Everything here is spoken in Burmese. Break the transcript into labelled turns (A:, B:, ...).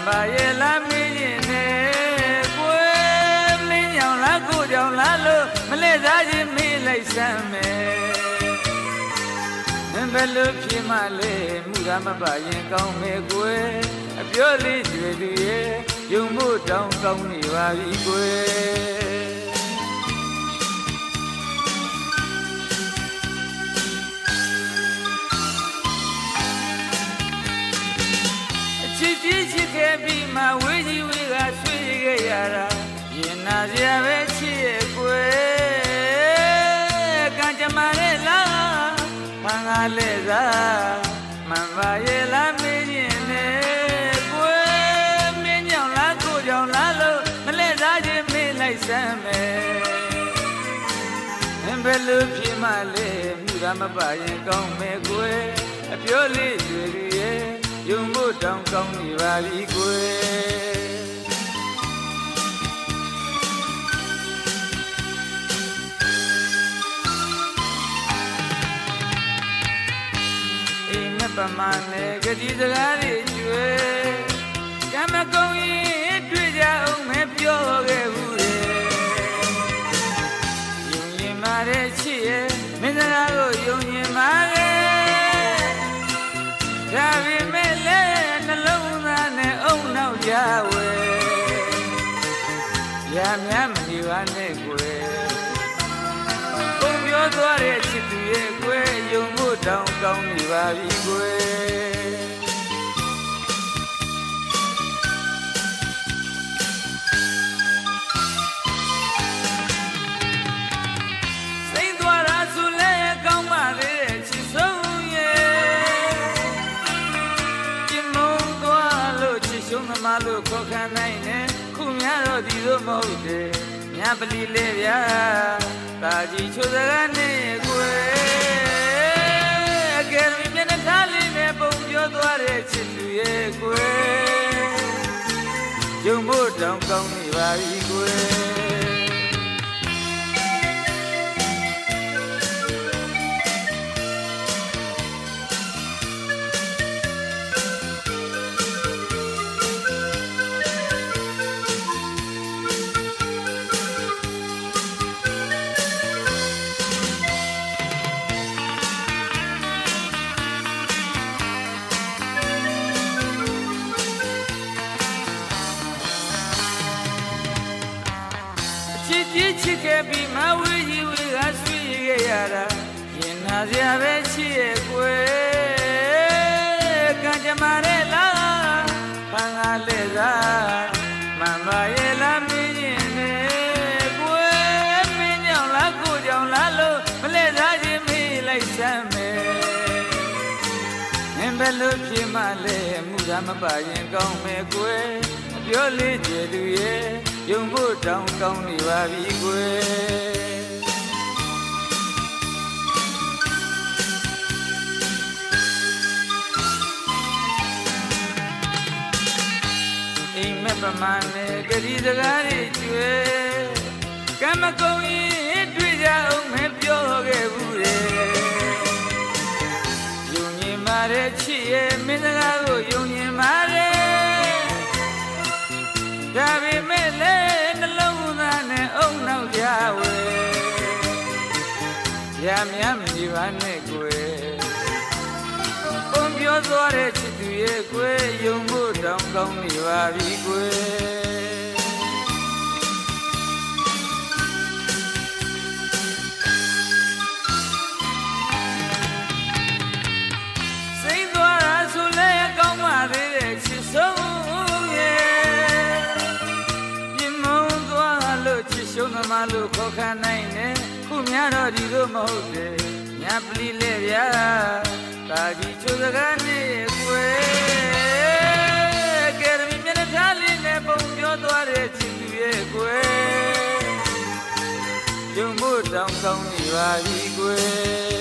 A: ba ye la mi yin ne kwe min nhong la ko jong la lo ma le sa chin mi lai san meဘယ်လိုဖြစ်မှလဲမှုရမပါရင်ကောင်းမယ်ကွယ်အပြောလေးကျွေသူရဲ့ယုံမှုတောင်းကောင်းနေပါပြီကွယ်အချစ်ကြီးချစ်ခဲ့ပြီးမှဝေးကြီးဝေးကဆွေးခဲ့ရတာရင်နာစရာပဲချစ်ရဲ့ကွယ်ကံကြမ္မာရဲ့လားမင်္ဂလေသာမန်ပါရဲ့လားမင်းရင်နဲ့ကွယ်မင်းကြောင့်လားကိုကြောင့်လားလို့မလဲသားချင်းမေးလိုက်စမ်းမယ်ဘယ်လိုဖြစ်မှလဲမှုရမပါရင်ကောင်းမယ်ကွယ်အပြောလေးတွေရဲ့ယုံမှုတောင်းကောင်းနေပါပြီကွယ်ပမာနဲ့ကတိစကားလေးကျွေကမကုံရင်တွေ့ကြအောင်မပြောခဲ့ဘူးလေယုံရင်မာတဲ့ချစ်ရဲ့မင်းစကားကိုယုံရင်မာခဲ့ဒါပေမဲ့လည်းနှလုံးသားနဲ့အုံနောက်ကြဝဲရများမနေပါနဲ့ကွယ်ပုံပြောသွားတဲ့ချစ်သူရဲ့ကွယ်ယုံမှုတောင်းကောင်းနေပါပြီကွယ်စိတ်သွားတာဆိုလဲကောင်းပါလေချစ်ဆုံးရဲ့ကျင်မုံသွားလို့ချစ်ရှုံးသမားလို့ခေါ်ခံနိုင်တယ်ခုများတော့ဒီလိုမဟုတ်တယ်မြပလီလေဗျာတာကြီးချိုစကားနဲ့ကွယ်ကဲမင်းမျက်နှာသားလေးနဲ့ပုံပြောသွားတဲ့ချစ်သူရဲ့ကွယ်ယုံဖို့တောင်းကောင်းနေပါပြီကွယ်ချစ်ခဲ့ပြီးမဝေးကြီးဝေးကဆွေးခဲ့ရတာရင်နာစရာပဲချစ်ရဲ့ကွယ်ကံကြမ္မာရဲ့လားဖန်ကားလက်သာမန်ပါရဲ့လားမင်းရင်နဲ့ကွယ်မင်းကြောင့်လားကိုကြောင့်လားလို့မလဲသားချင်းမေးလိုက်စမ်းမယ်ဘယ်လိုဖြစ်မှလဲမှုရမပါရင်ကောင်းမယ်ကွယ်ပြောလေးကျေသူရဲ့ယုံဖို့တောင်းကောင်းနေပါပြီကွယ်အိမ်မက်ပမာနဲ့ကတိစကားတွေကျွေကမကုံရင်တွေ့ကြအောင်မပြောခဲ့ဘူးလေယုံညင်ပါတဲ့ချစ်ရဲ့မင်းစကားကိုယုံညင်ပါတယ်ဒါပေမဲ့လည်းနှလုံးသားနဲ့အုံနောက်ကြဝဲရများမနေပါနဲ့ကွယ်ပုံပြောသွားတဲ့ချစ်သူရဲ့ကွယ်ယုံဖို့တောင်းကောင်းနေပါပြီကွယ်စိတ်သွားတာဆိုလဲကောင်းပါသေးတဲ့ချစ်ဆုံးရှုံးသမားလို့ခေါ်ခံနိုင်တယ်ခုများတော့ဒီလိုမဟုတ်တယ်ညာပလီလေဗျာတာကြီးချိုးစကားနဲ့ကွယ်ကဲမင်းမျက်နှာသားလေးနဲ့ပုံပြောသွားတဲ့ချစ်သူရဲ့ကွယ်ယုံဖို့တောင်းကောင်းနေပါပြီကွယ်